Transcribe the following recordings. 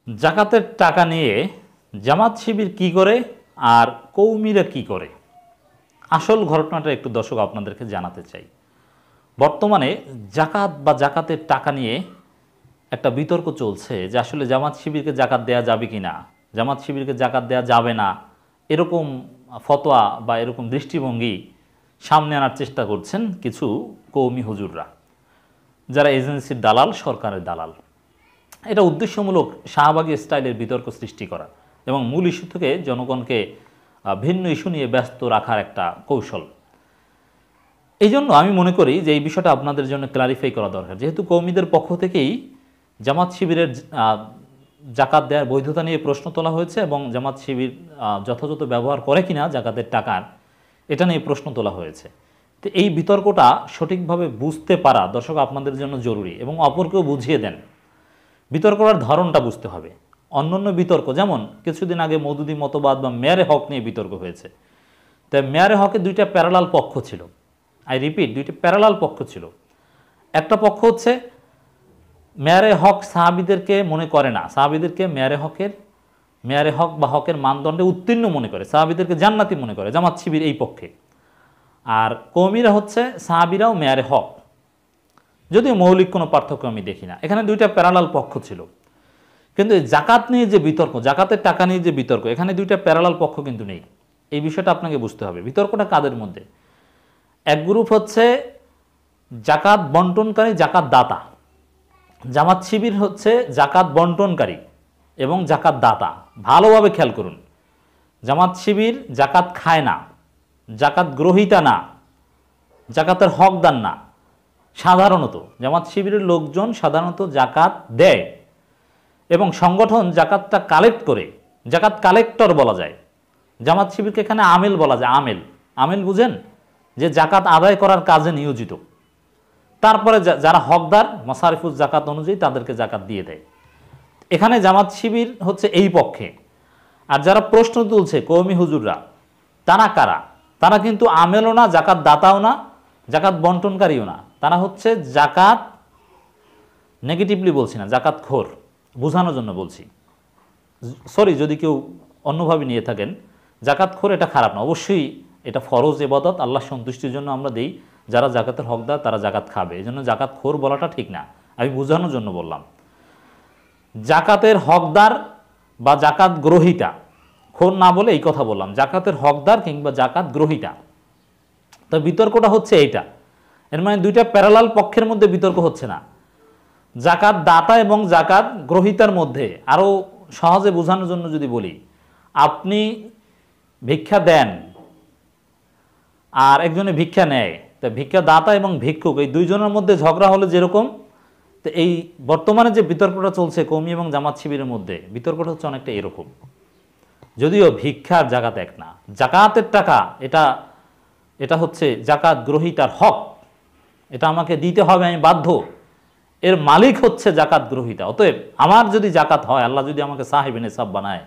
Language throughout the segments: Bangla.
জাকাতের টাকা নিয়ে জামাত শিবির কি করে আর কৌমিরা কি করে, আসল ঘটনাটা একটু দর্শক আপনাদেরকে জানাতে চাই। বর্তমানে জাকাত বা জাকাতের টাকা নিয়ে একটা বিতর্ক চলছে যে আসলে জামাত শিবিরকে জাকাত দেয়া যাবে কি না, জামাত শিবিরকে জাকাত দেয়া যাবে না, এরকম ফতোয়া বা এরকম দৃষ্টিভঙ্গি সামনে আনার চেষ্টা করছেন কিছু কৌমি হুজুররা, যারা এজেন্সির দালাল, সরকারের দালাল। এটা উদ্দেশ্যমূলক শাহবাগী স্টাইলের বিতর্ক সৃষ্টি করা এবং মূল ইস্যু থেকে জনগণকে ভিন্ন ইস্যু নিয়ে ব্যস্ত রাখার একটা কৌশল। এই জন্য আমি মনে করি যে এই বিষয়টা আপনাদের জন্য ক্লারিফাই করা দরকার, যেহেতু কৌমিদের পক্ষ থেকেই জামাত শিবিরের জাকাত দেওয়ার বৈধতা নিয়ে প্রশ্ন তোলা হয়েছে এবং জামাত শিবির যথাযথ ব্যবহার করে কিনা জাকাতের টাকার, এটা নিয়ে প্রশ্ন তোলা হয়েছে। তো এই বিতর্কটা সঠিকভাবে বুঝতে পারা দর্শক আপনাদের জন্য জরুরি এবং অপরকেও বুঝিয়ে দেন। বিতর্ক করার ধরনটা বুঝতে হবে। অন্যান্য বিতর্ক, যেমন কিছুদিন আগে মওদুদি মতবাদ বা মেয়ারে হক নিয়ে বিতর্ক হয়েছে, তাই মেয়ারে হকে দুইটা প্যারালাল পক্ষ ছিল। আই রিপিট, দুইটা প্যারালাল পক্ষ ছিল। একটা পক্ষ হচ্ছে মেয়ারে হক সাহাবিদেরকে মনে করে না, সাহাবিদেরকে মেয়ারে হক বা হকের মানদণ্ডে উত্তীর্ণ মনে করে, সাহাবিদেরকে জান্নাতি মনে করে, জামাত শিবির এই পক্ষে। আর কওমিরা হচ্ছে সাহাবিরাও মেয়ারে হক, যদিও মৌলিক কোনো পার্থক্য আমি দেখি না। এখানে দুইটা প্যারালাল পক্ষ ছিল। কিন্তু জাকাত নিয়ে যে বিতর্ক, জাকাতের টাকা নিয়ে যে বিতর্ক, এখানে দুইটা প্যারালাল পক্ষ কিন্তু নেই। এই বিষয়টা আপনাকে বুঝতে হবে। বিতর্কটা কাদের মধ্যে? এক গ্রুপ হচ্ছে জাকাত বন্টনকারী, জাকাত দাতা। জামাত শিবির হচ্ছে জাকাত বন্টনকারী এবং জাকাত দাতা। ভালোভাবে খেয়াল করুন, জামাত শিবির জাকাত খায় না, জাকাত গ্রহীতা না, জাকাতের হকদার না। সাধারণত জামাত শিবিরের লোকজন সাধারণত জাকাত দেয় এবং সংগঠন জাকাতটা কালেক্ট করে, জাকাত কালেক্টর বলা যায়। জামাত শিবিরকে এখানে আমেল বলা যায়। আমেল বুঝেন, যে জাকাত আদায় করার কাজে নিয়োজিত। তারপরে যারা হকদার মাসারিফুজ জাকাত অনুযায়ী তাদেরকে জাকাত দিয়ে দেয়। এখানে জামাত শিবির হচ্ছে এই পক্ষে। আর যারা প্রশ্ন তুলছে কওমি হুজুররা, তারা কারা? তারা কিন্তু আমেলও না, জাকাত দাতাও না, জাকাত বন্টনকারীও না। তারা হচ্ছে জাকাত, নেগেটিভলি বলছি না, জাকাত খোর, বোঝানোর জন্য বলছি। সরি যদি কেউ অন্যভাবে নিয়ে থাকেন, জাকাত খোর এটা খারাপ না, অবশ্যই এটা ফরজ ইবাদত, আল্লাহ সন্তুষ্টির জন্য আমরা দেই। যারা জাকাতের হকদার তারা জাকাত খাবে, এই জন্য জাকাত খোর বলাটা ঠিক না, আমি বোঝানোর জন্য বললাম। জাকাতের হকদার বা জাকাত গ্রহীতা, খোর না বলে এই কথা বললাম, জাকাতের হকদার কিংবা জাকাত গ্রহীতা। তো বিতর্কটা হচ্ছে এইটা। এর মানে দুইটা প্যারালাল পক্ষের মধ্যে বিতর্ক হচ্ছে না, জাকাত দাতা এবং জাকাত গ্রহীতার মধ্যে। আরও সহজে বোঝানোর জন্য যদি বলি, আপনি ভিক্ষা দেন আর একজনে ভিক্ষা নেয়, তা ভিক্ষা দাতা এবং ভিক্ষুক এই দুইজনের মধ্যে ঝগড়া হলে যেরকম, তো এই বর্তমানে যে বিতর্কটা চলছে কওমি এবং জামাত শিবিরের মধ্যে, বিতর্কটা হচ্ছে অনেকটা এরকম। যদিও ভিক্ষার জাকাত এক না, জাকাতের টাকা এটা হচ্ছে জাকাত গ্রহীতার হক, এটা আমাকে দিতে হবে, আমি বাধ্য। এর মালিক হচ্ছে জাকাত গ্রহীতা। অতএব আমার যদি জাকাত হয়, আল্লাহ যদি আমাকে সাহেবে নেসাব বানায়,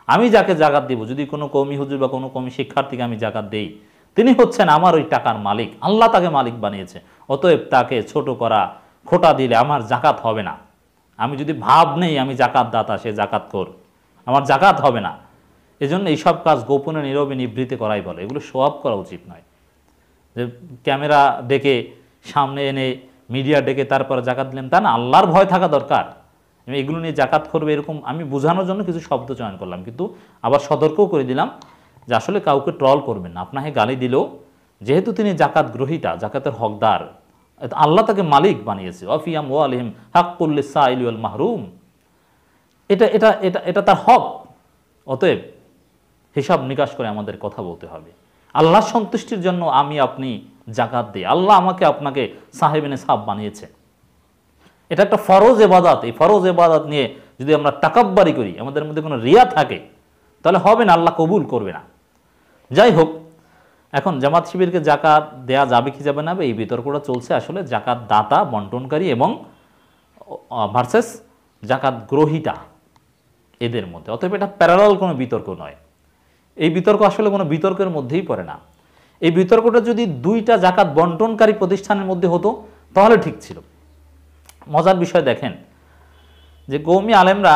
আমি যাকে জাকাত দিব, যদি কোনো কওমি হুজুর বা কোনো কওমি শিক্ষার্থীকে আমি জাকাত দেই, তিনি হচ্ছেন আমার ওই টাকার মালিক, আল্লাহ তাকে মালিক বানিয়েছে। অতএব তাকে ছোট করা, খোটা দিলে আমার জাকাত হবে না। আমি যদি ভাব নেই আমি জাকাত দাতা, সে জাকাত খোর, আমার জাকাত হবে না। এজন্য এইসব কাজ গোপনে নীরবে নিবৃত্তি করাই বলে, এগুলো শো অফ করা উচিত নয়। যে ক্যামেরা ডেকে সামনে এনে মিডিয়া ডেকে তারপরে জাকাত দিলেন, তা না, আল্লাহর ভয় থাকা দরকার। এগুলো নিয়ে জাকাত করবে এরকম আমি বোঝানোর জন্য কিছু শব্দ চয়ন করলাম, কিন্তু আবার সতর্কও করে দিলাম যে আসলে কাউকে ট্রল করবেন না। আপনাকে গালি দিলেও যেহেতু তিনি জাকাত গ্রহীতা, জাকাতের হকদার, আল্লাহ তাকে মালিক বানিয়েছে। ওয়াফিয়াম ওয়া আলিহিম হাক্কুল লিসাইল ওয়াল মাহরুম, এটা এটা এটা এটা তার হক। অতএব হিসাব নিকাশ করে আমাদের কথা বলতে হবে। আল্লাহ সন্তুষ্টির জন্য আমি আপনি জাকাত দিই, আল্লাহ আমাকে আপনাকে সাহেবে নেসাব বানিয়েছে। এটা একটা ফরজ ইবাদত। এই ফরজ ইবাদত নিয়ে যদি আমরা তাকাব্বারি করি, আমাদের মধ্যে কোনো রিয়া থাকে, তাহলে হবে না, আল্লাহ কবুল করবে না। যাই হোক, এখন জামাত শিবিরকে জাকাত দেয়া যাবে কি যাবে না, এই বিতর্কটা চলছে আসলে জাকাত দাতা বন্টনকারী এবং ভার্সেস জাকাত গ্রহীতা, এদের মধ্যে। অতএব এটা প্যারালাল কোনো বিতর্ক নয়। এই বিতর্ক আসলে কোনো বিতর্কের মধ্যেই পড়ে না। এই বিতর্কটা যদি দুইটা জাকাত বন্টনকারী প্রতিষ্ঠানের মধ্যে হতো তাহলে ঠিক ছিল। মজার বিষয় দেখেন যে কওমি আলেমরা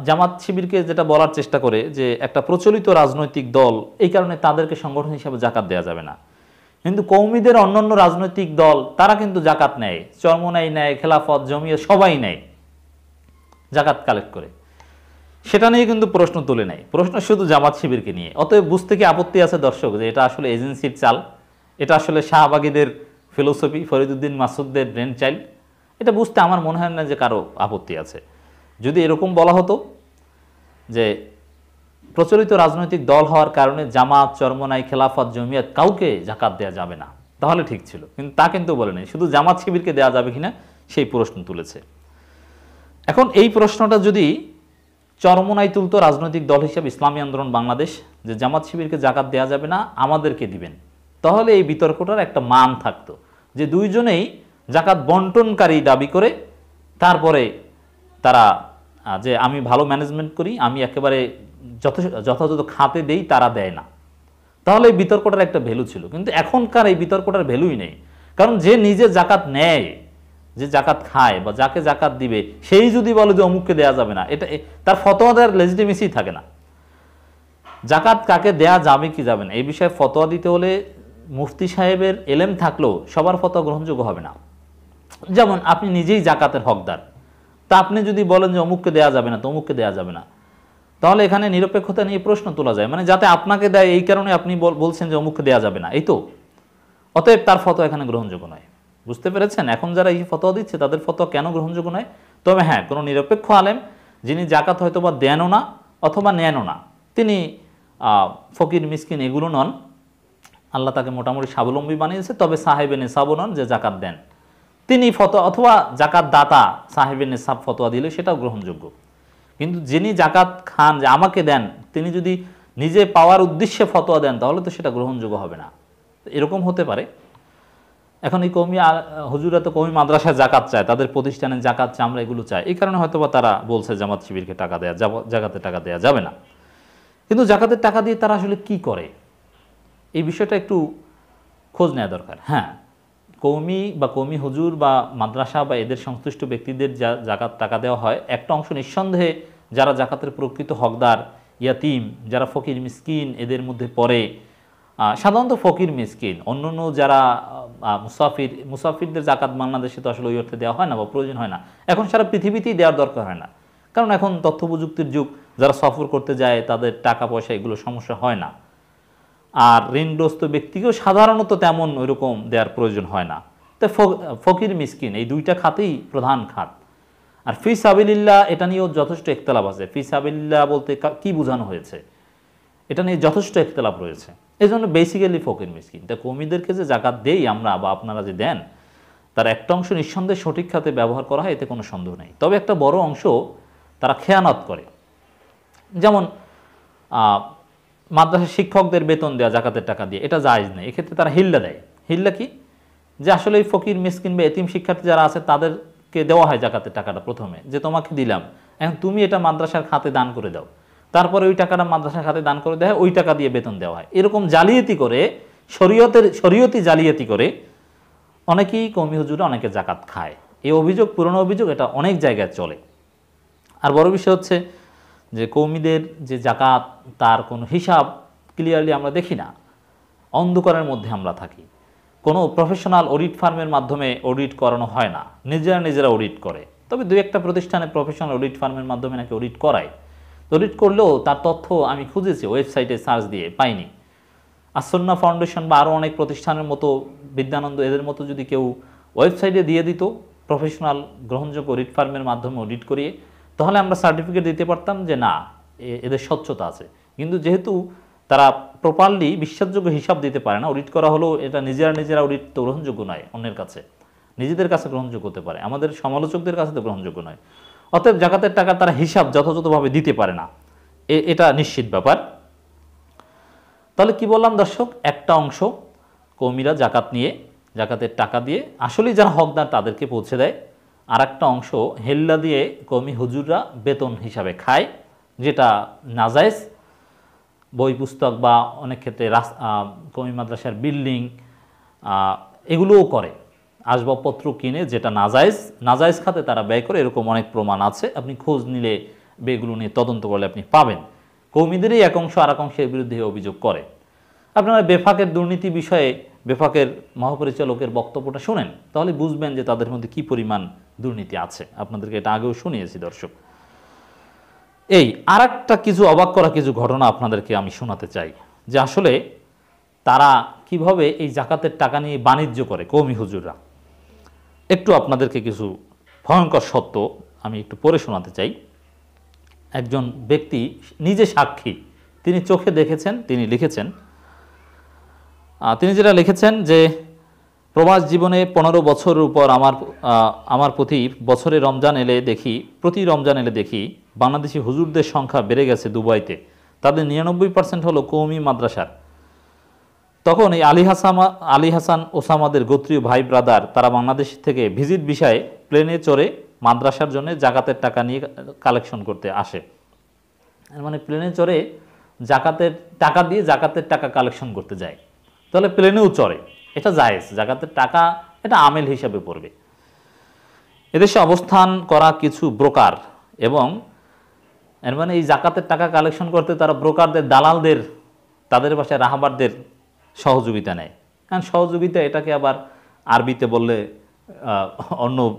জামাত শিবিরকে যেটা বলার চেষ্টা করে যে একটা প্রচলিত রাজনৈতিক দল, এই কারণে তাদেরকে সংগঠন হিসাবে জাকাত দেওয়া যাবে না। কিন্তু কওমিদের অন্যান্য রাজনৈতিক দল তারা কিন্তু জাকাত নেয়, চরমোনাই নেয়, খেলাফত, জমিয়ত সবাই নেয় জাকাত কালেক্ট করে। সেটা নিয়ে কিন্তু প্রশ্ন তুলে নেয়, প্রশ্ন শুধু জামাত শিবিরকে নিয়ে। অতএব বুঝতে কি আপত্তি আছে দর্শক যে এটা আসলে এজেন্সির চাল, এটা আসলে শাহবাগীদের ফিলোসফি, ফরিদুদ্দিন মাসুদদের ব্রেন চাইল্ড? এটা বুঝতে আমার মনে হয় না যে কারো আপত্তি আছে। যদি এরকম বলা হতো যে প্রচলিত রাজনৈতিক দল হওয়ার কারণে জামাত, চরমোনাই, খেলাফত, জমিয়ত কাউকে জাকাত দেওয়া যাবে না, তাহলে ঠিক ছিল। কিন্তু তা কিন্তু বলে নেই, শুধু জামাত শিবিরকে দেওয়া যাবে কিনা সেই প্রশ্ন তুলেছে। এখন এই প্রশ্নটা যদি চরমোনাই তুলতো রাজনৈতিক দল হিসেবে ইসলামী আন্দোলন বাংলাদেশ, যে জামাত শিবিরকে জাকাত দেওয়া যাবে না, আমাদেরকে দিবেন, তাহলে এই বিতর্কটার একটা মান থাকতো যে দুইজনেই জাকাত বন্টনকারী দাবি করে তারপরে তারা যে আমি ভালো ম্যানেজমেন্ট করি, আমি একেবারে যথাযথ খাতে দেই, তারা দেয় না, তাহলে এই বিতর্কটার একটা ভ্যালু ছিল। কিন্তু এখনকার এই বিতর্কটার ভ্যালুই নেই, কারণ যে নিজে জাকাত নেয়, যে জাকাত খায় বা যাকে জাকাত দিবে, সেই যদি বলে যে অমুককে দেয়া যাবে না, এটা তার ফতোয়া দেওয়ার লেজিটিমেসি থাকে না। জাকাত কাকে দেয়া যাবে কি যাবে না এই বিষয়ে ফতোয়া দিতে হলে মুফতি সাহেবের এলেম থাকলেও সবার ফতোয়া গ্রহণযোগ্য হবে না। যেমন আপনি নিজেই জাকাতের হকদার, তা আপনি যদি বলেন যে অমুককে দেয়া যাবে না, তো অমুককে দেয়া যাবে না, তাহলে এখানে নিরপেক্ষতা নিয়ে প্রশ্ন তোলা যায়, মানে যাতে আপনাকে দেয় এই কারণে আপনি বলছেন যে অমুককে দেয়া যাবে না, এই তো। অতএব তার ফতোয়া এখানে গ্রহণযোগ্য নয়। বুঝতে পেরেছেন? এখন যারা এই ফতোয়া দিচ্ছে তাদের ফতোয়া কেন গ্রহণযোগ্য নয়? তবে হ্যাঁ, কোনো নিরপেক্ষ আলেম যিনি জাকাত হয়তো বা দেনও না অথবা নেনও না, তিনি ফকির মিসকিন এগুলো নন, আল্লাহ তাকে মোটামুটি স্বাবলম্বী বানিয়েছে, তবে সাহেবে নেসাবও নন যে জাকাত দেন, তিনি ফতোয়া অথবা জাকাত দাতা সাহেবে নেসাব ফতোয়া দিলে সেটাও গ্রহণযোগ্য। কিন্তু যিনি জাকাত খান যে আমাকে দেন, তিনি যদি নিজে পাওয়ার উদ্দেশ্যে ফতোয়া দেন, তাহলে তো সেটা গ্রহণযোগ্য হবে না। এরকম হতে পারে। এখন এই কওমি হুজুরা তো কওমি মাদ্রাসায় জাকাত চায়, তাদের প্রতিষ্ঠানে জাকাত চামড়া এগুলো চায়, এই কারণে হয়তো বা তারা বলছে জামাত শিবিরকে টাকা দেয়া জাকাতের টাকা দেওয়া যাবে না। কিন্তু জাকাতের টাকা দিয়ে তারা আসলে কি করে, এই বিষয়টা একটু খোঁজ নেওয়া দরকার। হ্যাঁ, কওমি বা কওমি হুজুর বা মাদ্রাসা বা এদের সংশ্লিষ্ট ব্যক্তিদের জাকাত টাকা দেওয়া হয়, একটা অংশ নিঃসন্দেহে যারা জাকাতের প্রকৃত হকদার, ইয়াতিম, যারা ফকির মিসকিন এদের মধ্যে পড়ে, সাধারণত ফকির মিসকিন, অন্যান্য যারা মুসাফিরদের জাকাত বাংলাদেশে তো আসলে ওই অর্থে দেওয়া হয় না বা প্রয়োজন হয় না, এখন সারা পৃথিবীতেই দেওয়ার দরকার হয় না, কারণ এখন তথ্য প্রযুক্তির যুগ, যারা সফর করতে যায় তাদের টাকা পয়সা এগুলো সমস্যা হয় না। আর ঋণগ্রস্ত ব্যক্তিকেও সাধারণত তেমন ওইরকম দেওয়ার প্রয়োজন হয় না। তো ফকির মিসকিন এই দুইটা খাতেই প্রধান খাত। আর ফি সাবিলিল্লাহ এটা নিয়েও যথেষ্ট ইখতিলাফ আছে। ফি সাবিলিল্লাহ বলতে কি বোঝানো হয়েছে, এটা নিয়ে যথেষ্ট ইখতিলাফ রয়েছে। এই জন্য বেসিক্যালি ফকির মিসকিন, তা কওমিদেরকে যে জাকাত দেই আমরা বা আপনারা যে দেন, তার একটা অংশ নিঃসন্দেহে সঠিক খাতে ব্যবহার করা হয়, এতে কোনো সন্দেহ নেই। তবে একটা বড় অংশ তারা খেয়ানত করে। যেমন মাদ্রাসার শিক্ষকদের বেতন দেওয়া জাকাতের টাকা দিয়ে, এটা জায়েজ নেই। এক্ষেত্রে তারা হিল্লা দেয়। হিল্লা কি? যে আসলে এই ফকির মিসকিন বা এতিম শিক্ষার্থী যারা আছে তাদেরকে দেওয়া হয় জাকাতের টাকাটা প্রথমে, যে তোমাকে দিলাম, এখন তুমি এটা মাদ্রাসার খাতে দান করে দাও, তারপরে ওই টাকাটা মাদ্রাসার খাতে দান করে দেওয়া হয়, ওই টাকা দিয়ে বেতন দেওয়া হয়। এরকম জালিয়াতি করে, শরীয়তি জালিয়াতি করে অনেকেই কওমি হুজুরা অনেকে জাকাত খায়। এই অভিযোগ পুরনো অভিযোগ, এটা অনেক জায়গায় চলে। আর বড় বিষয় হচ্ছে যে কওমিদের যে জাকাত, তার কোনো হিসাব ক্লিয়ারলি আমরা দেখি না, অন্ধকারের মধ্যে আমরা থাকি। কোনো প্রফেশনাল অডিট ফার্মের মাধ্যমে অডিট করানো হয় না, নিজেরা অডিট করে। তবে দু একটা প্রতিষ্ঠানে প্রফেশনাল অডিট ফার্মের মাধ্যমে নাকি অডিট করায়। অডিট করলেও তার তথ্য আমি খুঁজেছি ওয়েবসাইটে সার্চ দিয়ে, পাইনি। আসন্না ফাউন্ডেশন বা আরও অনেক প্রতিষ্ঠানের মতো, বিদ্যানন্দ এদের মতো যদি কেউ ওয়েবসাইটে দিয়ে দিত প্রফেশনাল গ্রহণযোগ্য অডিট ফার্মের মাধ্যমে অডিট করিয়ে, তাহলে আমরা সার্টিফিকেট দিতে পারতাম যে না, এদের স্বচ্ছতা আছে। কিন্তু যেহেতু তারা প্রপারলি বিশ্বাসযোগ্য হিসাব দিতে পারে না, অডিট করা হলেও এটা নিজেরা অডিট তো গ্রহণযোগ্য নয় অন্যের কাছে, নিজেদের কাছে গ্রহণযোগ্য হতে পারে, আমাদের সমালোচকদের কাছে তো গ্রহণযোগ্য নয়। অতএব জাকাতের টাকা তারা হিসাব যথাযথভাবে দিতে পারে না, এটা নিশ্চিত ব্যাপার। তাহলে কি বললাম দর্শক, একটা অংশ কওমিরা জাকাতের টাকা দিয়ে আসলেই যারা হকদার তাদেরকে পৌঁছে দেয়, আর একটা অংশ হেল্লা দিয়ে কওমি হুজুররা বেতন হিসাবে খায়, যেটা নাজায়েজ। বই পুস্তক বা অনেক ক্ষেত্রে কওমি মাদ্রাসার বিল্ডিং এগুলোও করে, আসবাবপত্র কিনে, যেটা নাজায়েজ খাতে তারা ব্যয় করে, এরকম অনেক প্রমাণ আছে। আপনি খোঁজ নিলে এগুলো নিয়ে তদন্ত করলে আপনি পাবেন। কৌমিদেরই এক অংশ আর এক অংশের বিরুদ্ধে অভিযোগ করে। আপনারা বেফাকের দুর্নীতি বিষয়ে বেফাকের মহাপরিচালকের বক্তব্যটা শোনেন, তাহলে বুঝবেন যে তাদের মধ্যে কি পরিমাণ দুর্নীতি আছে। আপনাদেরকে এটা আগেও শুনিয়েছি দর্শক। এই আর একটা কিছু অবাক করা কিছু ঘটনা আপনাদেরকে আমি শোনাতে চাই, যে আসলে তারা কিভাবে এই জাকাতের টাকা নিয়ে বাণিজ্য করে কওমি হুজুররা। একটু আপনাদেরকে কিছু ভয়ঙ্কর সত্য আমি একটু পড়ে শোনাতে চাই। একজন ব্যক্তি নিজে সাক্ষী, তিনি চোখে দেখেছেন, তিনি লিখেছেন, তিনি যেটা লিখেছেন যে প্রবাস জীবনে 15 বছরের উপর আমার প্রতি বছরে প্রতি রমজান এলে দেখি বাংলাদেশি হুজুরদের সংখ্যা বেড়ে গেছে দুবাইতে। তাদের 99% হলো কওমি মাদ্রাসার। তখন এই আলী হাসান ওসামাদের গোত্রীয় ভাই ব্রাদার তারা বাংলাদেশ থেকে ভিজিট ভিসায় প্লেনে চড়ে মাদ্রাসার জন্য জাকাতের টাকা নিয়ে কালেকশন করতে আসে। মানে প্লেনে চড়ে জাকাতের টাকা দিয়ে জাকাতের টাকা কালেকশন করতে যায়, তাহলে প্লেনেও চড়ে, এটা জায়েজ, জাকাতের টাকা এটা আমেল হিসাবে পড়বে। এদেশে অবস্থান করা কিছু ব্রোকার এবং এর মানে এই জাকাতের টাকা কালেকশন করতে তারা ব্রোকারদের, দালালদের, তাদের বাসায় রাহাবারদের সহযোগিতা নেয়। কারণ সহযোগিতা এটাকে আবার আরবিতে বললে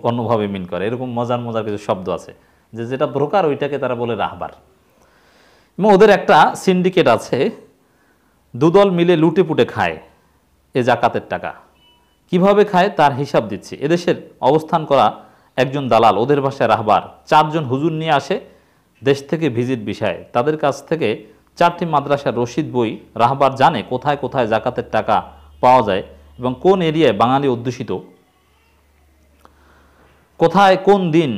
অন্যভাবে মিন করে, এরকম মজার কিছু শব্দ আছে, যে যেটা ব্রোকার ওইটাকে তারা বলে রাহবার। এবং ওদের একটা সিন্ডিকেট আছে, দুদল মিলে লুটে পুটে খায় এ জাকাতের টাকা। কিভাবে খায় তার হিসাব দিচ্ছে। এদেশের অবস্থান করা একজন দালাল, ওদের ভাষায় রাহবার, 4 জন হুজুর নিয়ে আসে দেশ থেকে ভিজিট ভিসায়। তাদের কাছ থেকে 4টি মাদ্রাসার রশিদ বই রাহবার জানে কোথায় কোথায় জাকাতের টাকা পাওয়া যায় এবং কোন এরিয়ায় বাঙালি অধ্যুষিত, কোথায় কোন দিন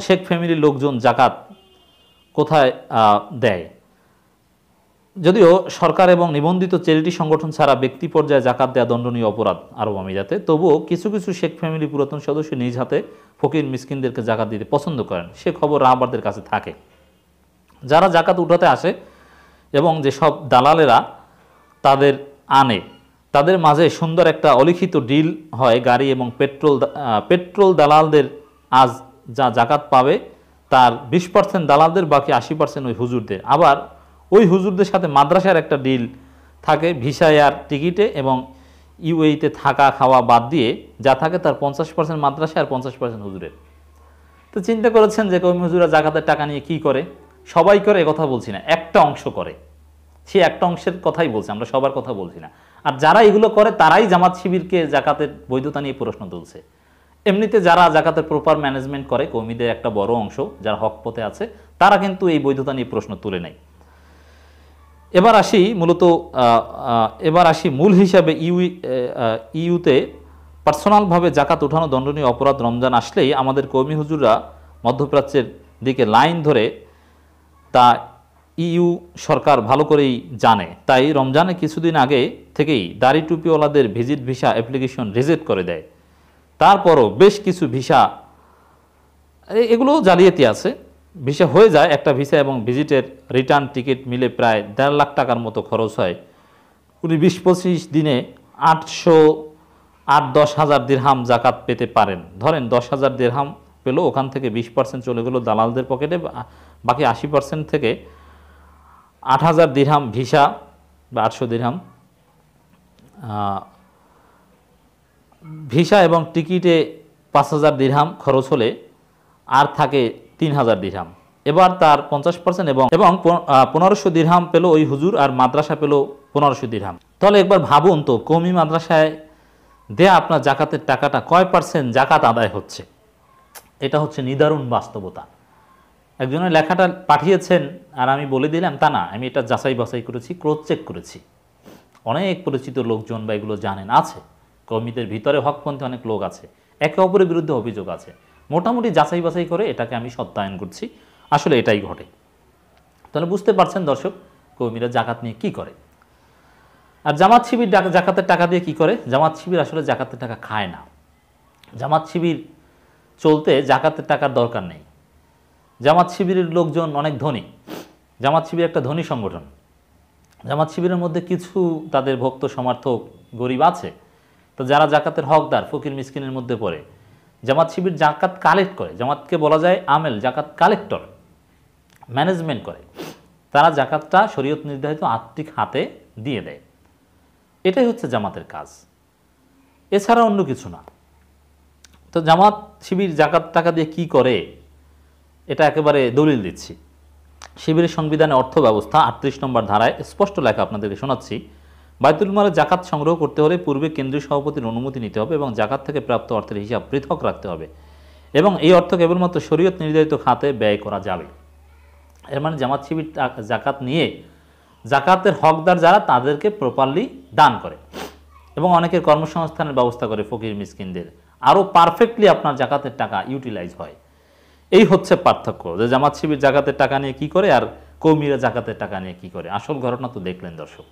শেখ ফ্যামিলির লোকজন জাকাত কোথায় দেয়। যদিও সরকার এবং নিবন্ধিত চ্যারিটি সংগঠন ছাড়া ব্যক্তি পর্যায়ে জাকাত দেওয়া দণ্ডনীয় অপরাধ আরব আমিরাতে, তবুও কিছু কিছু শেখ ফ্যামিলি পুরাতন সদস্য নিজ হাতে ফকির মিসকিনদেরকে জাকাত দিতে পছন্দ করেন। সে খবর রাহবারদের কাছে থাকে। যারা জাকাত উঠাতে আসে এবং যেসব দালালেরা তাদের আনে, তাদের মাঝে সুন্দর একটা অলিখিত ডিল হয়। গাড়ি এবং পেট্রোল দালালদের আজ যা জাকাত পাবে তার 20% দালালদের, বাকি 80% ওই হুজুরদের। আবার ওই হুজুরদের সাথে মাদ্রাসার একটা ডিল থাকে, ভিসা এয়ার টিকিটে এবং ইউএইতে থাকা খাওয়া বাদ দিয়ে যা থাকে তার 50% মাদ্রাসা আর 50% হুজুরের। তো চিন্তা করেছেন যে কওমি হুজুরা জাকাতের টাকা নিয়ে কি করে? সবাই করে কথা বলছি না, একটা অংশ করে, সে একটা অংশের কথাই বলছে, আমরা সবার কথা বলছি না। আর যারা এগুলো করে তারাই জামাত শিবিরকে জাকাতের বৈধতা নিয়ে প্রশ্ন তুলছে। এমনিতে যারা জাকাতের প্রপার ম্যানেজমেন্ট করে, কওমিদের একটা বড় অংশ যারা হক পথে আছে, তারা কিন্তু এই বৈধতা নিয়ে প্রশ্ন তুলে নেয়। এবার আসি মূল হিসাবে ইউতে পার্সোনালভাবে জাকাত উঠানো দণ্ডনীয় অপরাধ। রমজান আসলেই আমাদের কওমি হুজুররা মধ্যপ্রাচ্যের দিকে লাইন ধরে, তা ইউ সরকার ভালো করেই জানে। তাই রমজানে কিছুদিন আগে থেকেই দাড়ি টুপিওয়ালাদের ভিজিট ভিসা অ্যাপ্লিকেশন রিজেক্ট করে দেয়। তারপরও বেশ কিছু ভিসা, এগুলো জালিয়াতি আছে, ভিসা হয়ে যায়। একটা ভিসা এবং ভিজিটের রিটার্ন টিকিট মিলে প্রায় 1.5 লাখ টাকার মতো খরচ হয়। উনি 20-25 দিনে 8-10 হাজার দিরহাম জাকাত পেতে পারেন। ধরেন 10 হাজার দিরহাম পেলো, ওখান থেকে 20% চলে গেলো দালালদের পকেটে, বাকি 80% থেকে 8 হাজার দিরহাম ভিসা বা 800 দিরহাম ভিসা এবং টিকিটে 5,000 দিরহাম খরচ হলে আর থাকে 3,000 দিরহাম। এবার তার 50% এবং 1500 দিরহাম পেল ওই হুজুর, আর মাদ্রাসা পেল 1500 দিরহাম। তাহলে একবার ভাবুন তো, কওমি মাদ্রাসায় দেয়া আপনার জাকাতের টাকাটা কয় % জাকাত আদায় হচ্ছে। এটা হচ্ছে নিদারুণ বাস্তবতা। একজনের লেখাটা পাঠিয়েছেন আর আমি বলে দিলাম তা না, আমি এটা যাচাই বাছাই করেছি, ক্রস চেক করেছি। অনেক পরিচিত লোকজন বা এগুলো জানেন আছে, কওমিদের ভিতরে হকপন্থী অনেক লোক আছে, একে অপরের বিরুদ্ধে অভিযোগ আছে। মোটামুটি যাচাই বাছাই করে এটাকে আমি সত্যায়ন করছি, আসলে এটাই ঘটে। তাহলে বুঝতে পারছেন দর্শক, কওমিরা জাকাত নিয়ে কি করে। আর জামাত শিবির জাকাতের টাকা দিয়ে কি করে? জামাত শিবির আসলে জাকাতের টাকা খায় না। জামাত শিবির চলতে জাকাতের টাকার দরকার নেই। জামাত শিবিরের লোকজন অনেক ধনী। জামাত শিবির একটা ধনী সংগঠন। জামাত শিবিরের মধ্যে কিছু তাদের ভক্ত সমর্থক গরিব আছে, তো যারা জাকাতের হকদার ফকির মিসকিনের মধ্যে পড়ে। জামাত শিবির জাকাত কালেক্ট করে, জামাতকে বলা যায় আমেল, জাকাত কালেক্টর। ম্যানেজমেন্ট করে, তারা জাকাতটা শরীয়ত নির্ধারিত আর্থিক হাতে দিয়ে দেয়। এটাই হচ্ছে জামাতের কাজ, এছাড়া অন্য কিছু না। তো জামাত শিবির জাকাত টাকা দিয়ে কি করে, এটা একেবারে দলিল দিচ্ছি। শিবিরের সংবিধানে অর্থ ব্যবস্থা ৩৮ নম্বর ধারায় স্পষ্ট লেখা, আপনাদেরকে শোনাচ্ছি। বায়তুল মালে জাকাত সংগ্রহ করতে হলে পূর্বে কেন্দ্রীয় সভাপতির অনুমতি নিতে হবে এবং জাকাত থেকে প্রাপ্ত অর্থের হিসাব পৃথক রাখতে হবে এবং এই অর্থ কেবলমাত্র শরীয়ত নির্ধারিত খাতে ব্যয় করা যাবে। এর মানে জামাত শিবির জাকাত নিয়ে জাকাতের হকদার যারা তাদেরকে প্রপারলি দান করে এবং অনেকের কর্মসংস্থানের ব্যবস্থা করে, ফকির মিসকিনদের আরও পারফেক্টলি আপনার জাকাতের টাকা ইউটিলাইজ হয়। এই হচ্ছে পার্থক্য, যে জামাত শিবির জাকাতের টাকা নিয়ে কি করে আর কৌমিরা জাকাতের টাকা নিয়ে কি করে। আসল ঘটনা তো দেখলেন দর্শক।